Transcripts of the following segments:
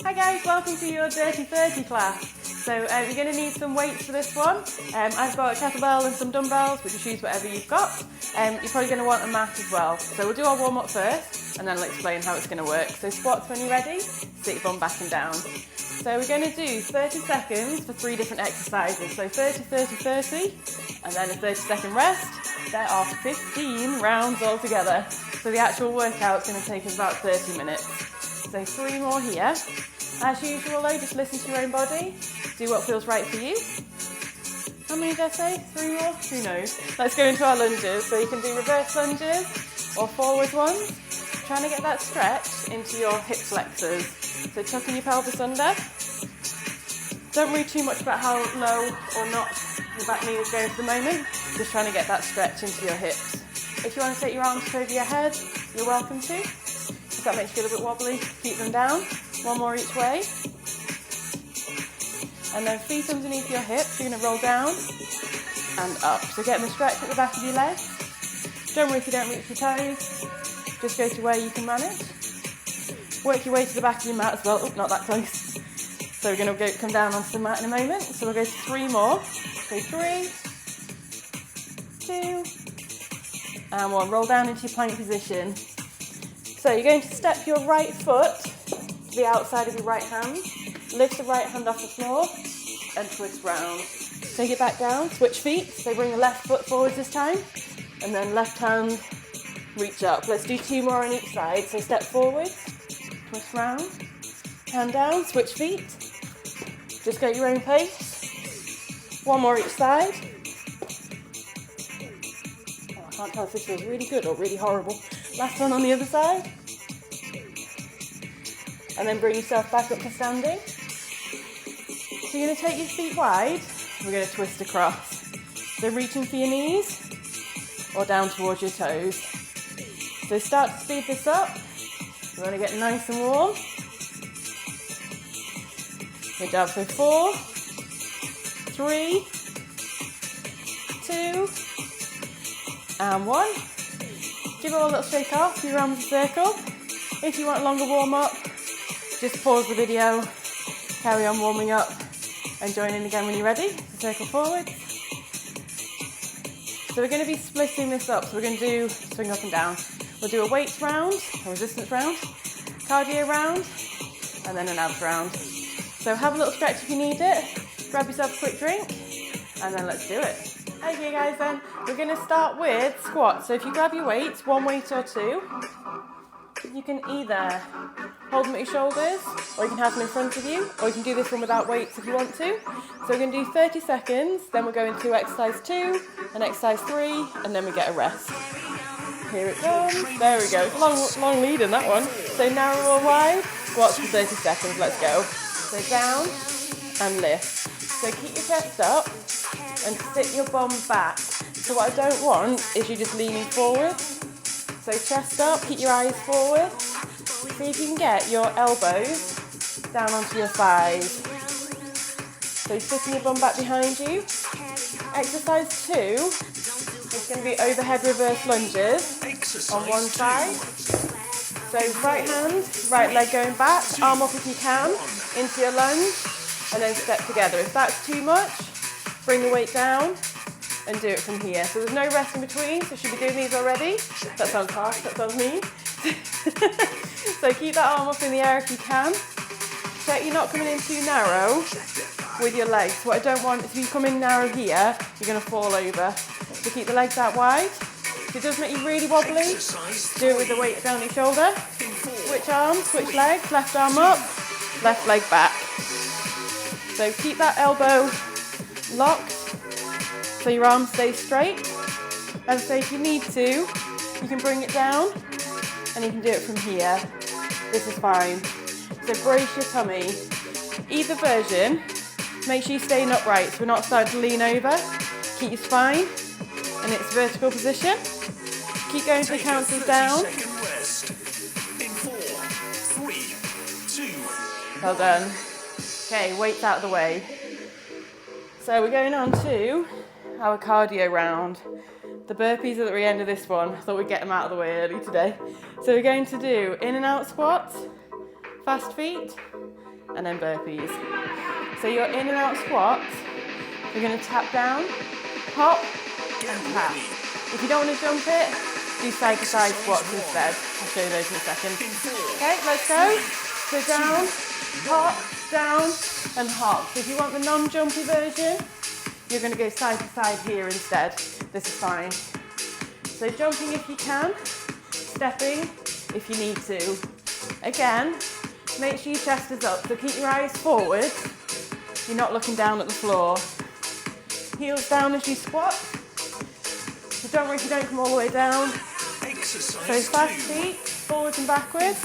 Hi guys, welcome to your Dirty 30 class. So you're going to need some weights for this one. I've got a kettlebell and some dumbbells, but you choose whatever you've got. You're probably going to want a mat as well. So we'll do our warm up first, and then I'll explain how it's going to work. So squats when you're ready, sit your bum back and down. So we're going to do 30 seconds for 3 different exercises. So 30, 30, 30, and then a 30-second rest. There are 15 rounds altogether. So the actual workout's going to take us about 30 minutes. So 3 more here. As usual though, just listen to your own body. Do what feels right for you. How many did I say? 3 more? Who knows? Let's go into our lunges. So you can do reverse lunges or forward ones. Trying to get that stretch into your hip flexors. So tucking your pelvis under. Don't worry too much about how low or not your back knee is going for the moment. Just trying to get that stretch into your hips. If you want to take your arms over your head, you're welcome to. If that makes you feel a bit wobbly, keep them down. 1 more each way. And then feet underneath your hips. You're going to roll down and up. So getting the stretch at the back of your legs. Don't worry if you don't reach your toes. Just go to where you can manage. Work your way to the back of your mat as well. Oh, not that close. So we're going to come down onto the mat in a moment. So we'll go to 3 more. So 3, 2, and 1. Roll down into your plank position. So you're going to step your right foot to the outside of your right hand. Lift the right hand off the floor and twist round. Take it back down, switch feet. So bring the left foot forwards this time. And then left hand, reach up. Let's do 2 more on each side. So step forward, twist round, hand down, switch feet. Just go at your own pace. 1 more each side. Oh, I can't tell if this feels really good or really horrible. Last one on the other side. And then bring yourself back up to standing. So you're going to take your feet wide. We're going to twist across. So reaching for your knees or down towards your toes. So start to speed this up. You want to get nice and warm. Good job. So 4, 3, 2, and 1. Give it all a little shake off, your arms a circle. If you want a longer warm up, just pause the video, carry on warming up, and join in again when you're ready. Circle forward. So we're going to be splitting this up. So we're going to do swing up and down. We'll do a weights round, a resistance round, cardio round, and then an abs round. So have a little stretch if you need it. Grab yourself a quick drink, and then let's do it. Okay guys, then we're going to start with squats. So if you grab your weights, 1 weight or 2, you can either hold them at your shoulders, or you can have them in front of you, or you can do this one without weights if you want to. So we're going to do 30 seconds, then we'll go into exercise 2 and exercise 3, and then we get a rest. Here it comes. There we go. It's a long lead in that one. So narrow or wide, squats for 30 seconds. Let's go. So down and lift. So keep your chest up and sit your bum back. So what I don't want is you just leaning forward. So chest up, keep your eyes forward. See if you can get your elbows down onto your thighs. So sitting your bum back behind you. Exercise 2 is going to be overhead reverse lunges on one side. So right hand, right leg going back, arm up if you can, into your lunge, and then step together. If that's too much, bring the weight down and do it from here. So there's no rest in between, so you should be doing these already. That sounds harsh, that sounds mean. So keep that arm up in the air if you can. Check you're not coming in too narrow with your legs. What I don't want is if you come in narrow here, you're going to fall over. So keep the legs out wide. If it does make you really wobbly, do it with the weight down your shoulder. Switch arms, switch legs, left arm up, left leg back. So keep that elbow locked so your arms stay straight. As I say, if you need to, you can bring it down and you can do it from here. This is fine. So brace your tummy. Either version, make sure you're staying upright so we're not starting to lean over. Keep your spine in its vertical position. Keep going to the counters down. Well done. Okay, weights out of the way. So we're going on to our cardio round. The burpees are at the end of this one. I thought we'd get them out of the way early today. So we're going to do in and out squats, fast feet, and then burpees. So your in and out squats, you're going to tap down, hop, and tap. If you don't want to jump it, do side to side squats instead. I'll show you those in a second. Okay, let's go. So down, hop, down, and hop. So if you want the non-jumpy version, you're going to go side to side here instead. This is fine. So jumping if you can, stepping if you need to. Again, make sure your chest is up. So keep your eyes forward. You're not looking down at the floor. Heels down as you squat. So don't worry if you don't come all the way down. So fast feet, forwards and backwards,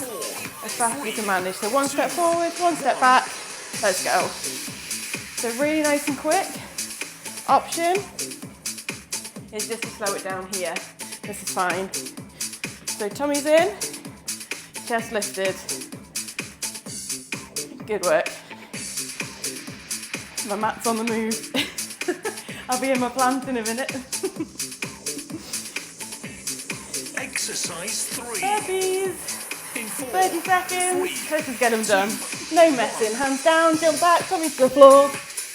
as fast as you can manage. So one step forward, one step back, let's go. So really nice and quick. Option is just to slow it down here. This is fine. So tummy's in, chest lifted. Good work. My mat's on the move. I'll be in my plant in a minute. Exercise 3. Burpees. In 4, 30 seconds. 3, Let's just get them done. No messing. Hands down, jump back, tummy to the floor.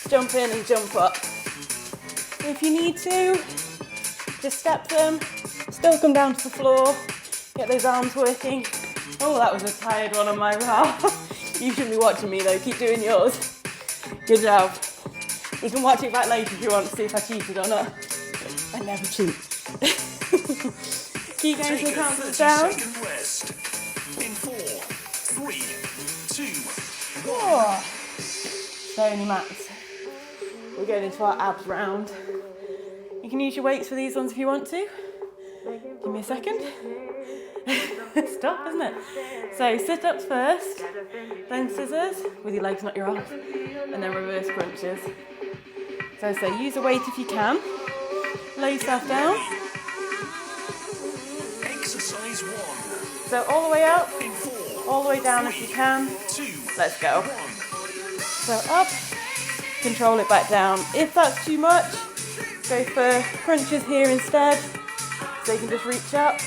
Jump in and jump up. If you need to, just step them. Still come down to the floor. Get those arms working. Oh, that was a tired one on my behalf. You shouldn't be watching me though. Keep doing yours. Good job. You can watch it back later if you want to see if I cheated or not. I never cheat. Keep going to the count down. Rest. In 4, 3, 2, 1. Oh. So many mats. We're going into our abs round. You can use your weights for these ones if you want to. Give me a second. Stop, isn't it? So sit-ups first, then scissors with your legs, not your arms, and then reverse crunches. So use a weight if you can. Lay yourself down. Exercise 1. So all the way up, In 4, all the way down if you can. 2, Let's go. 1. So up, control it back down. If that's too much, go for crunches here instead. So you can just reach up,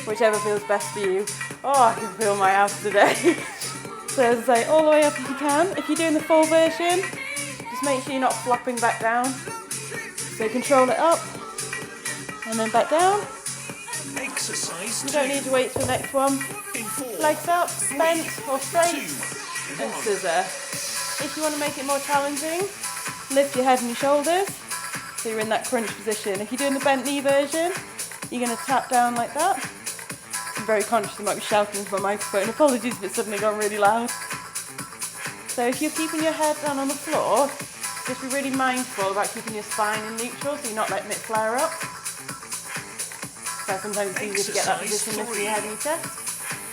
whichever feels best for you. Oh, I can feel my abs today. So as I say, all the way up if you can. If you're doing the full version, just make sure you're not flopping back down. So control it up, and then back down. Exercise 2. You don't need to wait for the next one. In 4, Legs up, bent or straight, 2, and 1. scissor. If you want to make it more challenging, lift your head and your shoulders, so you're in that crunch position. If you're doing the bent knee version, you're going to tap down like that. I'm very conscious I might be shouting into my microphone. Apologies if it's suddenly gone really loud. So if you're keeping your head down on the floor, just be really mindful about keeping your spine in neutral so you're not letting it flare up. So sometimes it's easier to get that position lifting your head and your chest.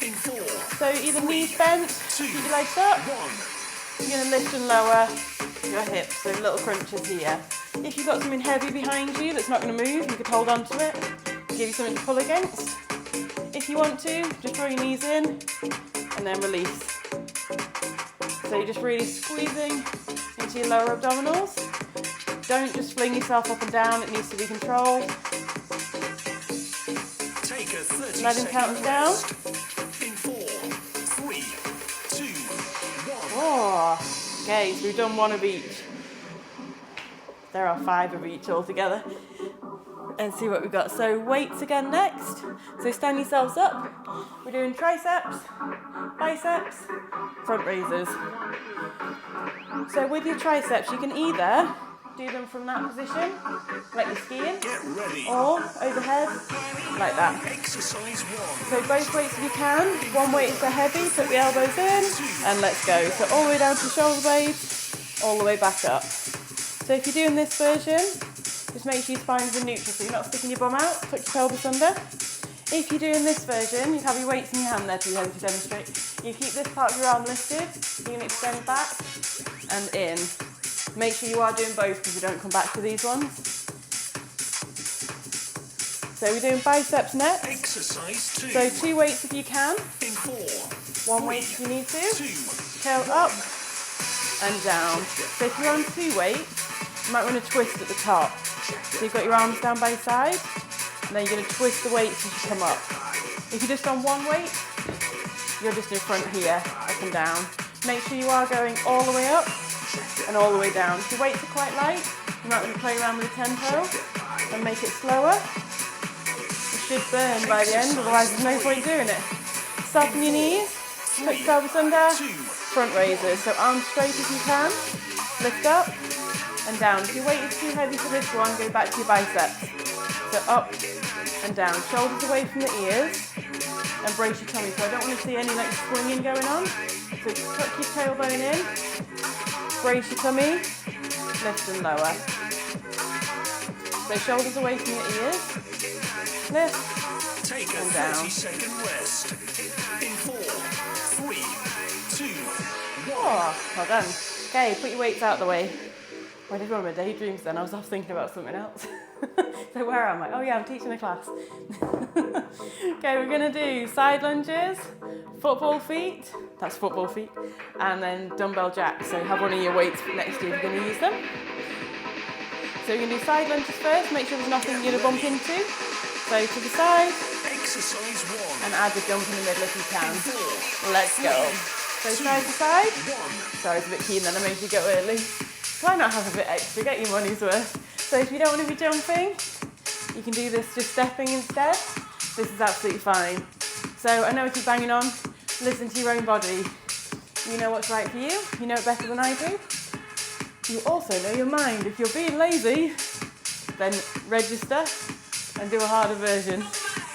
In 4, So either knees bent, keep your legs up. 1. You're going to lift and lower your hips, so little crunches here. If you've got something heavy behind you that's not going to move, you could hold on to it, give you something to pull against. If you want to, just draw your knees in and then release. So you're just really squeezing into your lower abdominals. Don't just fling yourself up and down, it needs to be controlled. Take a 30 Let him count us down. In 4, 3, 2, 1. Oh, okay, so we've done one of each. There are 5 of each altogether. And see what we've got. So weights again next. So stand yourselves up. We're doing triceps, biceps, front raisers. So with your triceps, you can either do them from that position, like you're skiing, Get ready. or overhead, like that. Exercise 1. So both weights if you can. One weight is so heavy, put the elbows in, and let's go. So all the way down to the shoulder blades, all the way back up. So if you're doing this version, just make sure your spine is in neutral so you're not sticking your bum out, tuck your pelvis under. If you're doing this version, you have your weights in your hand there to demonstrate. You keep this part of your arm lifted, you can extend back and in. Make sure you are doing both because you don't come back to these ones. So we're doing biceps next. Exercise 2. So 2 weights if you can, In 4, 1 weight if you need to. 2, Tail up and down. So if you're on 2 weights, you might want to twist at the top. So you've got your arms down by your side, and then you're going to twist the weights as you come up. If you're just on 1 weight, you're just in front here, up and down. Make sure you are going all the way up and all the way down. If your weights are quite light, you might want to play around with the tempo and make it slower. It should burn by the end, otherwise there's no point doing it. Soften your knees, tuck your pelvis under, front raises. So arms straight if you can, lift up and down. If your weight is too heavy for this one, go back to your biceps. So up and down, shoulders away from the ears and brace your tummy. So I don't want to see any like swinging going on. So tuck your tailbone in, brace your tummy, lift and lower. So shoulders away from your ears, lift Take a and down. 30-second rest. In 4, 3, 2, 1. Oh, well done. Okay, put your weights out the way. Where did one of my daydreams then? I was off thinking about something else. So where am I? Oh yeah, I'm teaching a class. Okay, we're gonna do side lunges, football feet, that's football feet, and then dumbbell jacks. So have one of your weights next to you if you're gonna use them. So we're gonna do side lunges first, make sure there's nothing you're gonna bump into. So to the side, Exercise 1. and add the jump in the middle if you can. 4, Let's go. So side to side. 1. Sorry, it's a bit keen then, I made you go early. Why not have a bit extra, get your money's worth. So if you don't want to be jumping, you can do this just stepping instead. This is absolutely fine. So I know if you're banging on, listen to your own body. You know what's right for you, you know it better than I do. You also know your mind. If you're being lazy, then register and do a harder version.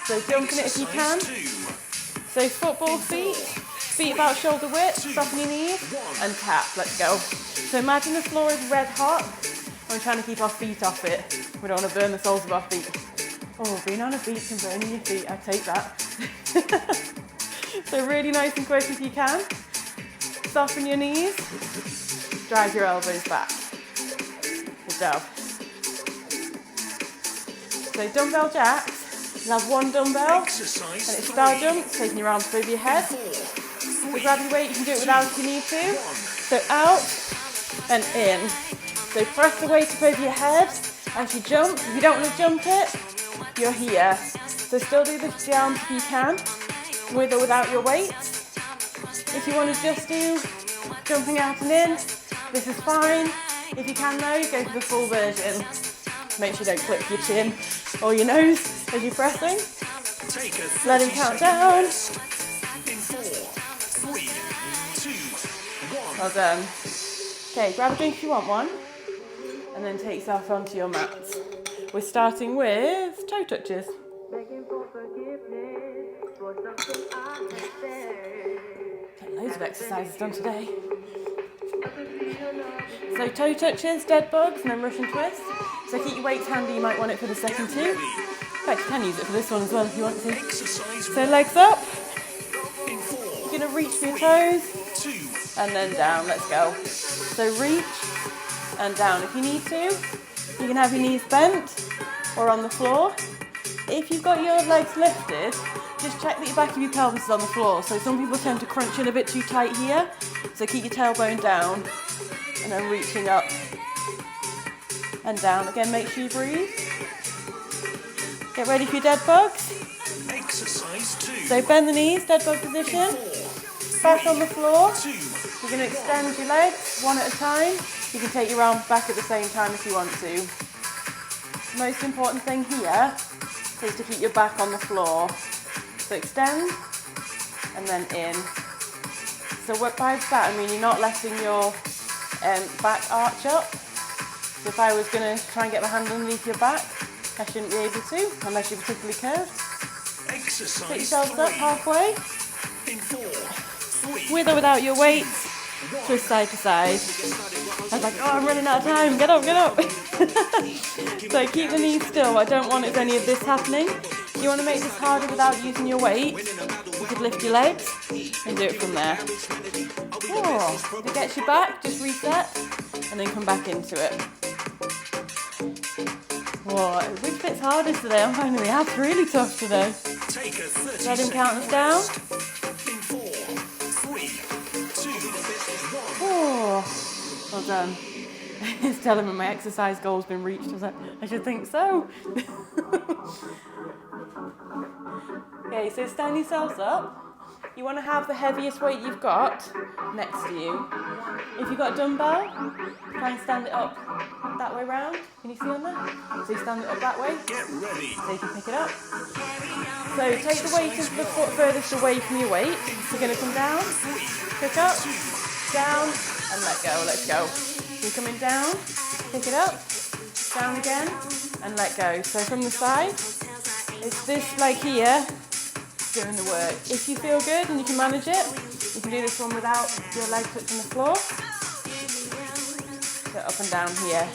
So jump in it if you can. So football feet, feet about shoulder width, soften your knees, and tap, let's go. So imagine the floor is red hot. I'm trying to keep our feet off it. We don't want to burn the soles of our feet. Oh, being on a beach and burning your feet, I take that. So really nice and quick if you can. Soften your knees, drive your elbows back. Good job. So dumbbell jacks, you have one dumbbell, and it's style jumps, taking your arms over your head. So grab your weight, you can do it without if you need to. So out and in. So press the weight up over your head as you jump. If you don't want to jump it, you're here. So still do this with the arms if you can, with or without your weight. If you want to just do jumping out and in, this is fine. If you can though, go for the full version. Make sure you don't clip your chin or your nose as you're pressing. Let him count down. In 4, 3, 2, 1. Well done. Okay, grab a drink if you want one, and then take yourself onto your mats. We're starting with toe touches. Get loads of exercises done today. So toe touches, dead bugs, and then Russian twist. So keep your weights handy, you might want it for the second two. In fact, you can use it for this one as well if you want to. So legs up. You're going to reach for your toes, and then down, let's go. So reach and down. If you need to, you can have your knees bent or on the floor. If you've got your legs lifted, just check that your back of your pelvis is on the floor. So some people tend to crunch in a bit too tight here. So keep your tailbone down and then reaching up and down. Again, make sure you breathe. Get ready for your dead bugs. Exercise 2. So bend the knees, dead bug position. Back on the floor. 2. You're going to extend your legs one at a time. You can take your arms back at the same time if you want to. The most important thing here is to keep your back on the floor. So extend and then in. So by that I mean you're not letting your back arch up. So if I was going to try and get my hand underneath your back, I shouldn't be able to unless you're particularly curved. Exercise Pick yourselves up 3. halfway. In 4, 3, With or without your weight, twist side to side. I was like, oh, I'm running out of time. Get up, get up. So keep the knees still. I don't want any of this happening. If you want to make this harder without using your weight, you could lift your legs and do it from there. Oh, if it gets you back, just reset and then come back into it. Whoa, which bit's hardest today? I'm finding the abs really tough today. take a 30 Let him count us down. In 4, 3, 2, 1. Oh, well done. It's telling me my exercise goal's been reached. I was like, I should think so. Okay, so stand yourselves up. you want to have the heaviest weight you've got next to you. If you've got a dumbbell, try and stand it up that way round. Can you see on there? So you stand it up that way, Get ready. so you can pick it up. So take the weight of the foot furthest away from your weight. You're going to come down, pick up, down, and let go. Let's go. You're coming down, pick it up, down again, and let go. So from the side, it's this leg here doing the work. If you feel good and you can manage it, you can do this one without your leg touching the floor. So up and down here.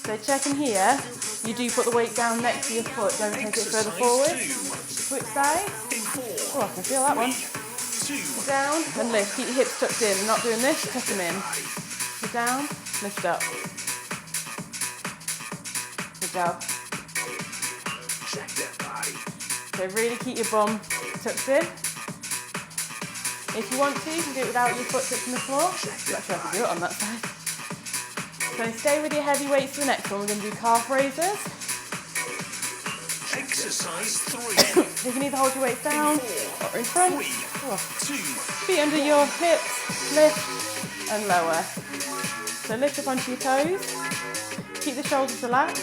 So checking here, you do put the weight down next to your foot, don't take it further forward. Switch side. Oh, I can feel that one. Down and lift, keep your hips tucked in. Not doing this, tuck them in. Sit down, lift up. Good job. So really keep your bum tucked in. If you want to, you can do it without your foot touching the floor. I'm not sure I can do it on that side. So stay with your heavy weights for the next one. We're going to do calf raises. Exercise 3. You can either hold your weights down or in front. 3, 2, Feet under your hips, lift and lower. So lift up onto your toes. Keep the shoulders relaxed.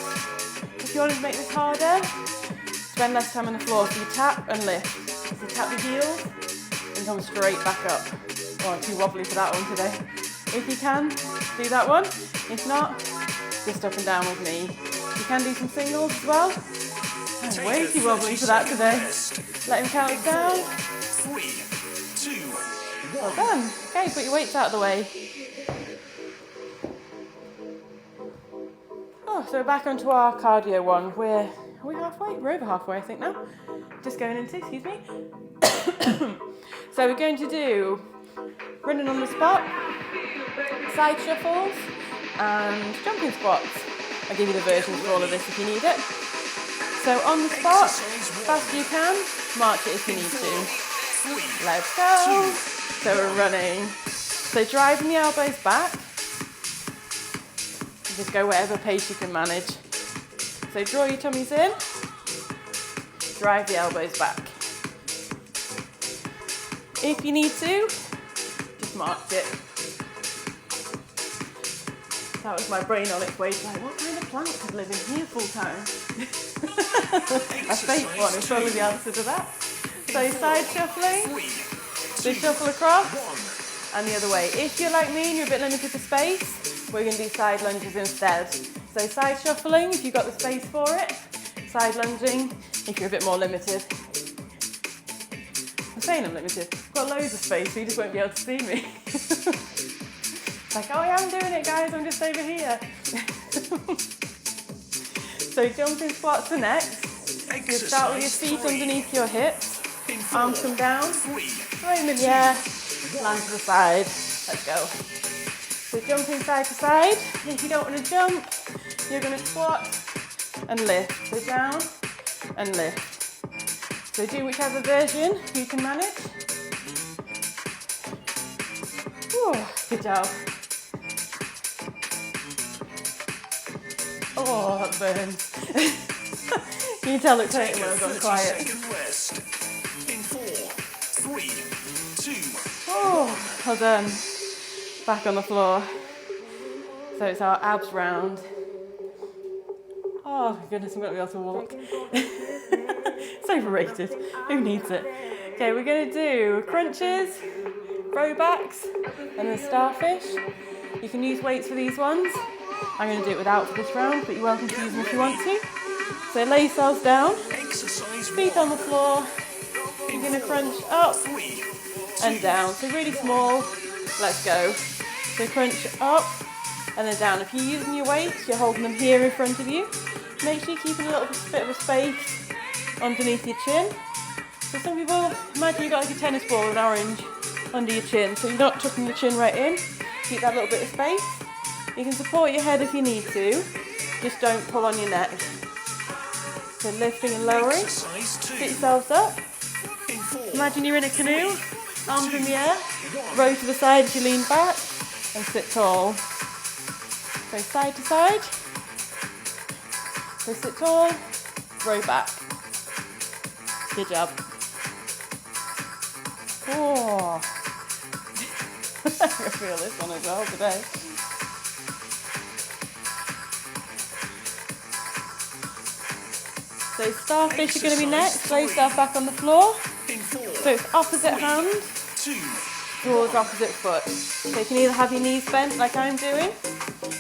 If you want to make this harder, spend less time on the floor. So you tap and lift. So you tap your heels and come straight back up. Oh, I'm too wobbly for that one today. If you can, do that one. If not, just up and down with me. You can do some singles as well. I'm way too wobbly for that today. Let him count us down. 3, 2, Well done. Okay, put your weights out of the way. Oh, so we're back onto our cardio one. Are we halfway? We're over halfway, I think now. Just going into, excuse me. So we're going to do running on the spot, side shuffles, and jumping squats. I'll give you the versions for all of this if you need it. So on the spot, fast as you can, march it if you need to. Let's go. So we're running. So driving the elbows back. Just go whatever pace you can manage. So draw your tummies in, drive the elbows back. If you need to, just march it. That was my brain on its way to like, what kind of plant could live in here full time? A fake one is probably the answer to that. So side shuffling, so shuffle across and the other way. If you're like me and you're a bit limited for space, we're going to do side lunges instead. So side shuffling if you've got the space for it, side lunging if you're a bit more limited. I'm saying I'm limited. I've got loads of space, so you just won't be able to see me. Like, oh yeah, I'm doing it, guys. I'm just over here. So jumping squats are next. You start with your feet underneath your hips. Arms come down. Throw them in the air. Land to the side. Let's go. So jumping side to side. If you don't want to jump, you're going to squat and lift. So down and lift. So do whichever version you can manage. Ooh, good job. Oh, that burns. You can tell it's hurting when I've gone quiet. In 4, 3, 2. Oh, well done. Back on the floor. So it's our abs round. Oh, my goodness, I'm going to be able to walk. It's overrated. Who needs it? Okay, we're going to do crunches, throwbacks, and then starfish. You can use weights for these ones. I'm going to do it without for this round, but you're welcome to use them if you want to. So lay yourselves down, feet on the floor. You're going to crunch up and down. So really small. Let's go. So crunch up and then down. If you're using your weights, you're holding them here in front of you. Make sure you're keeping a little bit of a space underneath your chin. So some people, imagine you've got like a tennis ball with an orange under your chin. So you're not tucking your chin right in. Keep that little bit of space. You can support your head if you need to, just don't pull on your neck. So lifting and lowering, sit yourselves up. Imagine you're in a canoe, arms in the air, row to the side as you lean back and sit tall. So side to side, so sit tall, row back. Good job. I feel this one as well today. So starfish are going to be next. Lay yourself back on the floor. In 4, So it's opposite hand 2, towards opposite foot. So you can either have your knees bent like I'm doing,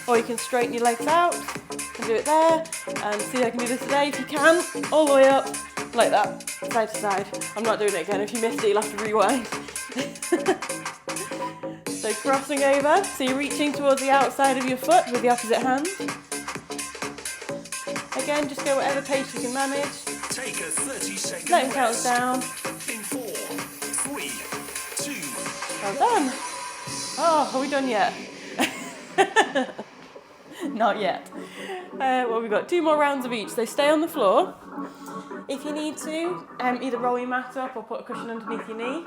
or you can straighten your legs out and do it there. And see, I can do this today if you can, all the way up like that, side to side. I'm not doing it again. If you missed it, you'll have to rewind. So crossing over, so you're reaching towards the outside of your foot with the opposite hand. Again, just go whatever pace you can manage. take a 30-second Let him count rest. down. In 4, 3, 2, Well done. Oh, are we done yet? Not yet. Well, we've got 2 more rounds of each. So stay on the floor. If you need to, either roll your mat up or put a cushion underneath your knee.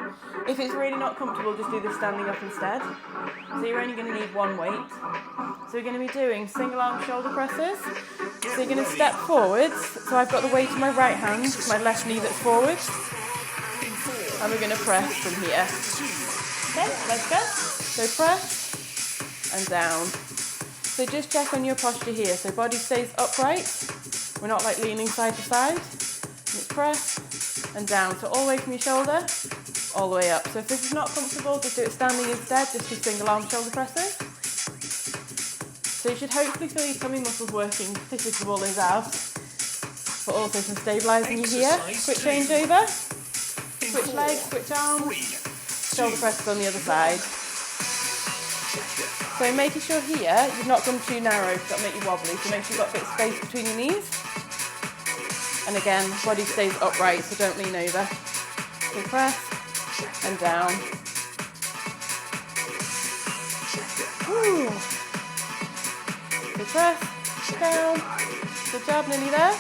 If it's really not comfortable, just do the standing up instead. So you're only going to need 1 weight. So we're going to be doing single arm shoulder presses. So you're going to step forwards. So I've got the weight in my right hand, my left knee that's forwards. And we're going to press from here. Okay, let's go. So press and down. So just check on your posture here. So body stays upright. We're not like leaning side to side. And press and down. So all the way from your shoulder, all the way up. So if this is not comfortable, just do it standing instead. Just do single arm shoulder presses. So you should hopefully feel your tummy muscles working, particularly if the ball is out. But also some stabilising you here. Quick change over. Switch legs, switch arms. Shoulder presses on the other side. So making sure here you've not gone too narrow because that'll make you wobbly. So make sure you've got a bit of space between your knees. And again, body stays upright, so don't lean over. So press and down. Woo. So press, down. Good job, nearly there.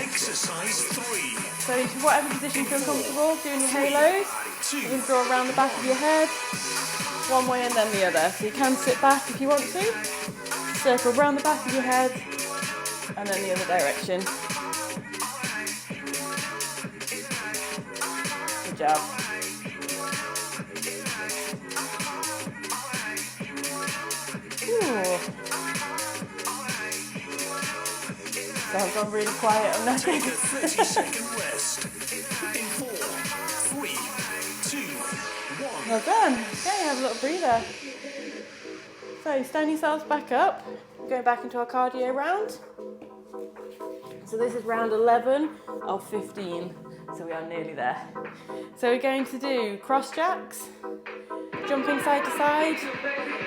exercise 3, So into whatever position you feel comfortable, doing your halos. You can draw around the back of your head, one way and then the other. So you can sit back if you want to. Circle around the back of your head and then the other direction. Good job. Ooh. So I've gone really quiet on that. take a 30-second rest. In 4, 3, 2, 1. Well done. Okay, have a little breather. So stand yourselves back up. Going back into our cardio round. So this is round 11 of 15. So we are nearly there. So we're going to do cross jacks, jumping side to side,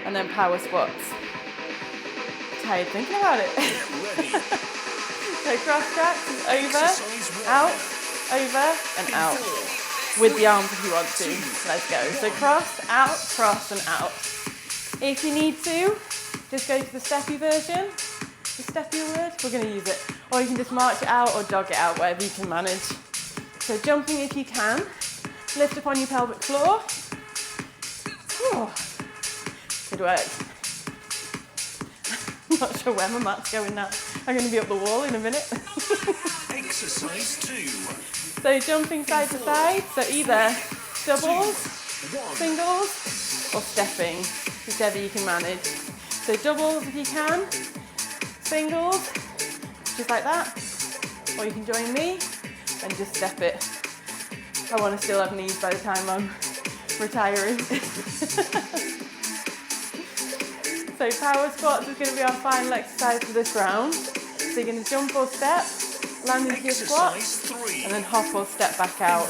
and then power squats. Tired thinking about it. So cross jacks is over, out, over, and out. With the arms if you want to. Let's go. So cross, and out. If you need to, just go to the steppy version. The steppier word, we're going to use it. Or you can just march it out or jog it out, whatever you can manage. So jumping if you can. Lift up on your pelvic floor. Oh, good work. I'm not sure where my mat's going now. I'm going to be up the wall in a minute. Exercise 2, So jumping side to side, so either doubles, singles, or stepping, whichever you can manage. So doubles if you can, singles, just like that, or you can join me and just step it. I want to still have knees by the time I'm retiring. So power squats is going to be our final exercise for this round. So you're going to jump or step, land into your squat, exercise 3, and then hop or step back out.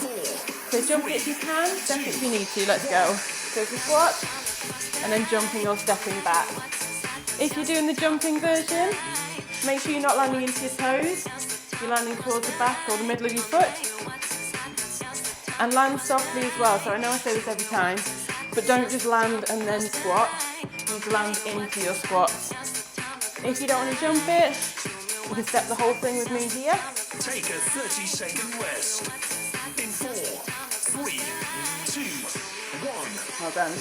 So jump it if you can, step it if you need to, let's go. So it's a squat, and then jumping or stepping back. If you're doing the jumping version, make sure you're not landing into your toes, you're landing towards the back or the middle of your foot. And land softly as well, so I know I say this every time, but don't just land and then squat, you need to land into your squat. If you don't want to jump it, you can step the whole thing with me here. take a 30-second rest. In 4, 3, 2, 1. Well done.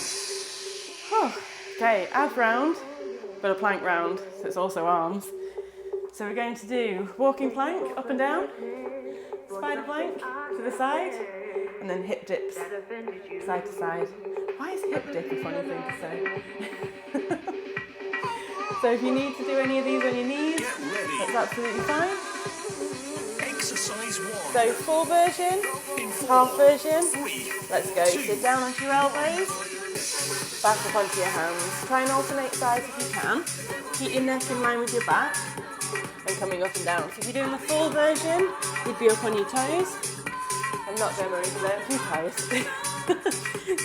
Whew. Okay, ab round, but a plank round, so it's also arms. So we're going to do walking plank, up and down, spider plank to the side, and then hip dips, side to side. Why is hip dip a funny thing to say? So if you need to do any of these on your knees, Get ready. that's absolutely fine. Exercise 1. So full version, In 4, half version. 3, Let's go. Sit down onto your elbows, back up onto your hands. Try and alternate sides if you can. Keep your neck in line with your back and coming up and down. So if you're doing the full version, you'd be up on your toes. I'm not demoing today, I'm too tired.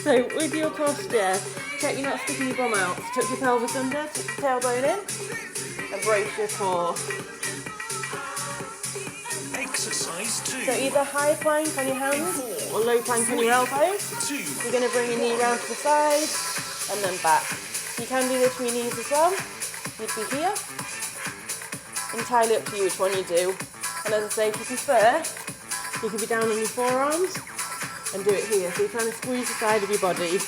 So with your posture, check you're not sticking your bum out. Tuck your pelvis under, tuck your tailbone in, and brace your core. Exercise 2. So either high plank on your hands or low plank on your elbows. 2, You're going to bring your knee round to the side and then back. You can do this with your knees as well. You'd be here. Entirely up to you which one you do. And as I say, if you prefer, you can be down on your forearms and do it here. So you're trying to squeeze the side of your body.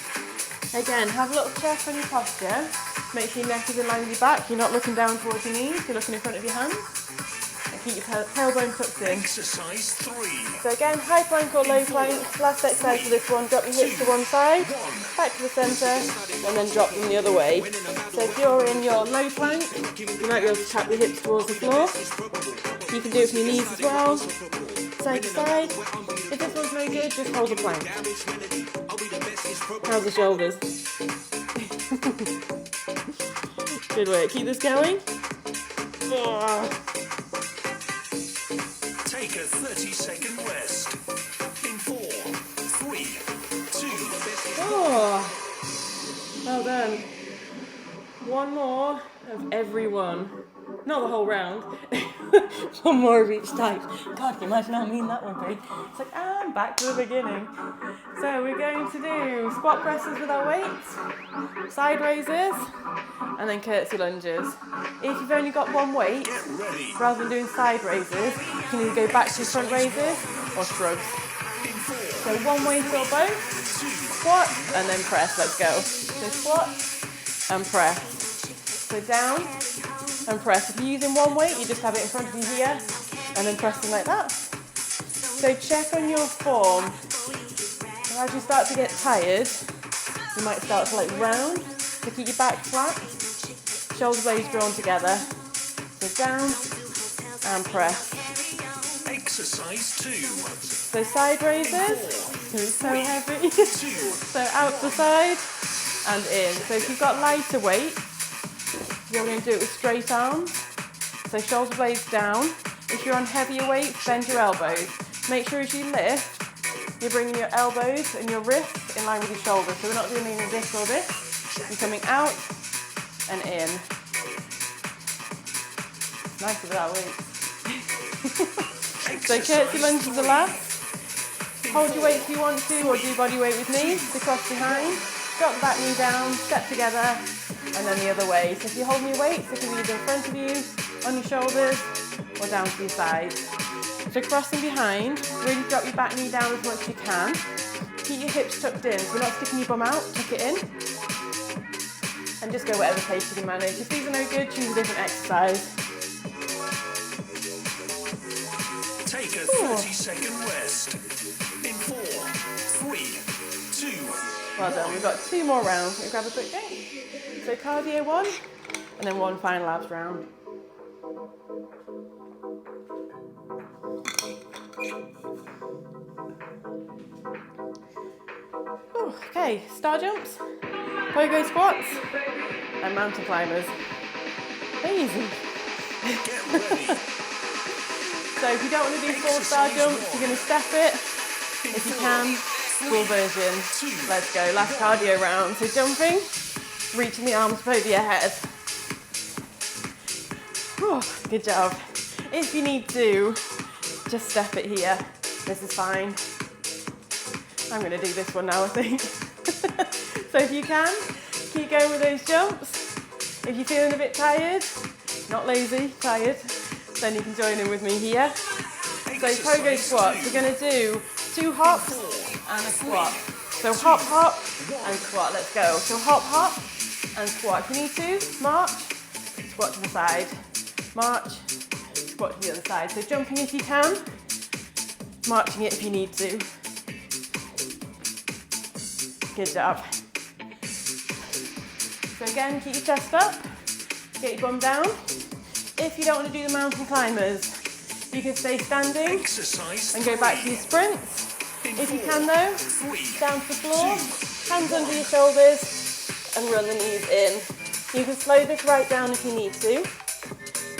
Again, have a little check on your posture. Make sure your neck is in line with your back. You're not looking down towards your knees. You're looking in front of your hands. And keep your tailbone tucked in. Exercise 3. So again, high plank or low plank. Last exercise for this one. Drop your hips to one side, back to the centre, and then drop them the other way. So if you're in your low plank, you might be able to tap your hips towards the floor. You can do it with your knees as well, side to side. If this one's no good, just hold the plank. How's the shoulders? Good work. Keep this going. Oh. Take a 30-second rest. In 4, 3, 2. Oh. Well done. One more of every one. Not the whole round. One more of each type. God, can you imagine how mean that would be? It's like, and back to the beginning. So we're going to do squat presses with our weights, side raises, and then curtsy lunges. If you've only got one weight, Get ready. rather than doing side raises, you can either go back to your front raises or shrugs. In 4, So one weight or both, 2, squat, and then press. Let's go. So squat and press. So down and press. If you're using one weight, you just have it in front of you here and then pressing like that. So check on your form. And as you start to get tired, you might start to like round. So keep your back flat, shoulder blades drawn together. So down and press. exercise 2. So side raises. It's so heavy. So out the side and in. So if you've got lighter weight, you're going to do it with straight arms. So shoulder blades down. If you're on heavier weights, bend your elbows. Make sure as you lift, you're bringing your elbows and your wrists in line with your shoulders. So we're not doing any this or this. You're coming out and in. Nice without weights. So curtsy lunges are the last. Hold your weight if you want to, or do body weight with me. So cross behind, drop the back knee down, step together, and then the other way. So if you're holding your weights, it can be either in front of you, on your shoulders, or down to your side. So crossing behind, really drop your back knee down as much as you can. Keep your hips tucked in, so you're not sticking your bum out, tuck it in. And just go whatever pace you can manage. If these are no good, choose a different exercise. Take a 30-second rest. In 4, 3, 2. Well done, we've got 2 more rounds. Let me grab a quick drink. So cardio 1, and then 1 final abs round. Okay, star jumps, pogo squats, and mountain climbers. Easy. Get ready. So if you don't want to do 4 star jumps, you're going to step it. If you can, full version. Let's go, last cardio round. So jumping, reaching the arms above your head. Whew, good job. If you need to, just step it here. This is fine. I'm going to do this one now, I think. So if you can, keep going with those jumps. If you're feeling a bit tired, not lazy, tired, then you can join in with me here. So pogo squats, we're going to do 2 hops and a squat. So hop, hop, and squat. Let's go. So hop, hop, and squat. If you need to, march, squat to the side. March, squat to the other side. So jumping if you can, marching it if you need to. Good job. So again, keep your chest up, get your bum down. If you don't want to do the mountain climbers, you can stay standing Exercise and go back to your sprints. If you can though, down to the floor, hands under your shoulders and run the knees in. You can slow this right down if you need to.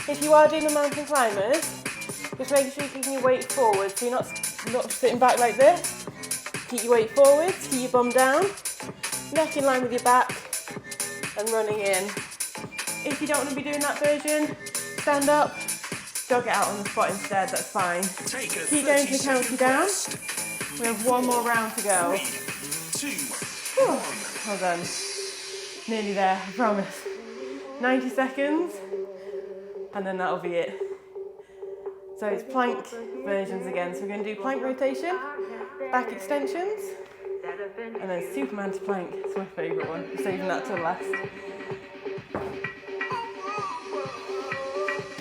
If you are doing the mountain climbers, just make sure you're keeping your weight forward so you're not sitting back like this. Keep your weight forward, keep your bum down, neck in line with your back and running in. If you don't want to be doing that version, stand up, jog it out on the spot instead, that's fine. Keep going to the counting down. We have one more round to go. 3, 2, Whew. Well done. Nearly there, I promise. 90 seconds, and then that'll be it. So it's plank versions again. So we're going to do plank rotation, back extensions, and then Superman to plank. It's my favourite one. I'm saving that till last.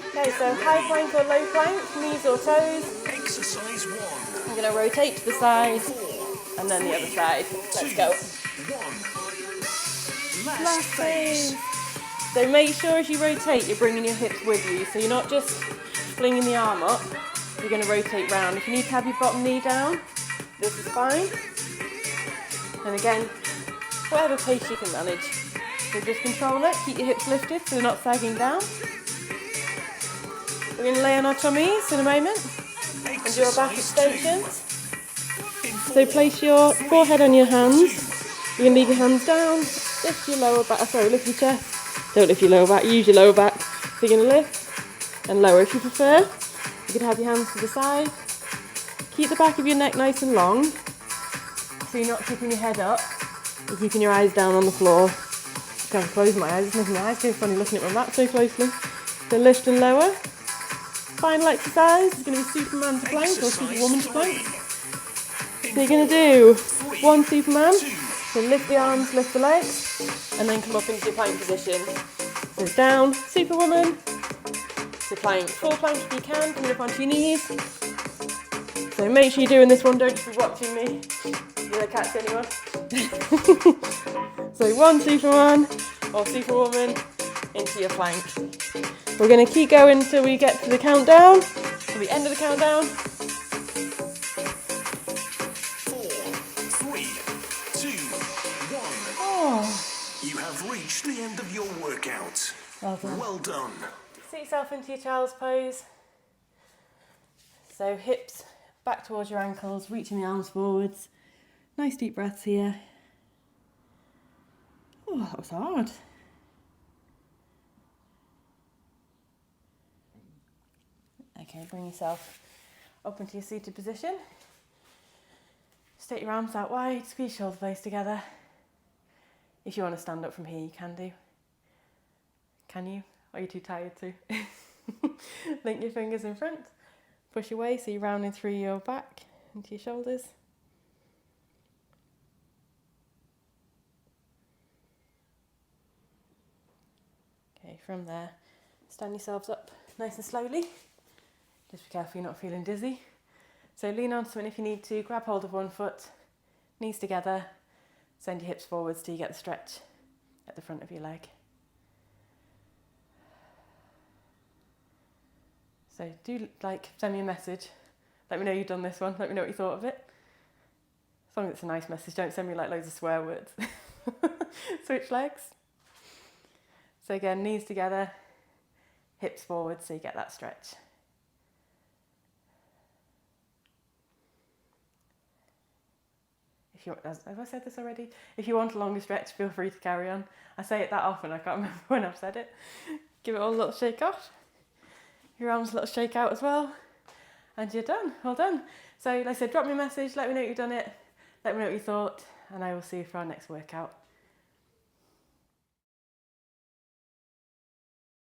Okay, so high plank or low plank, knees or toes. exercise 1. I'm going to rotate to the side, and then the other side. Let's go. 1. Last Last phase. phase. So make sure as you rotate, you're bringing your hips with you. So you're not just flinging the arm up, you're going to rotate round. If you need to have your bottom knee down, this is fine. And again, whatever pace you can manage. So just control it, keep your hips lifted so they're not sagging down. We're going to lay on our tummies in a moment and do our back extensions. So place your forehead on your hands. You can leave your hands down, lift your lower back, lift your chest. Don't lift your lower back, use your lower back. So you're going to lift and lower if you prefer. You can have your hands to the side. Keep the back of your neck nice and long, so you're not tipping your head up. You're keeping your eyes down on the floor. I can't close my eyes, it's making my eyes go funny looking at my mat so closely. So lift and lower. Final exercise is going to be Superman to plank or Superwoman to plank. So you're going to do one Superman, so lift the arms, lift the legs, and then come up into your plank position. So down, Superwoman, to plank. Full plank if you can, coming up onto your knees. So make sure you're doing this one, don't just be watching me. Will I catch anyone? So one Superman or Superwoman into your plank. We're going to keep going until we get to the countdown, to the end of the countdown. 4, 3, 2, 1. Oh, You have reached the end of your workout. well done. Well done. Sit yourself into your child's pose. So hips back towards your ankles, reaching the arms forwards. Nice deep breaths here. Oh, that was hard. Okay, bring yourself up into your seated position. Stick your arms out wide, squeeze shoulder blades together. If you want to stand up from here, you can do. Can you? Or are you too tired to? Link your fingers in front. Push away so you're rounding through your back into your shoulders. Okay, from there, stand yourselves up nice and slowly. Just be careful you're not feeling dizzy. So lean on something if you need to, grab hold of one foot, knees together, send your hips forwards till you get the stretch at the front of your leg. So do send me a message. Let me know you've done this one. Let me know what you thought of it. As long as it's a nice message, don't send me loads of swear words. Switch legs. So again, knees together, hips forward so you get that stretch. If you, have I said this already? If you want a longer stretch, feel free to carry on. I say it that often, I can't remember when I've said it. Give it all a little shake off. Your arms a little shake out as well. And you're done, well done. So like I said, drop me a message, let me know you've done it. Let me know what you thought, and I will see you for our next workout.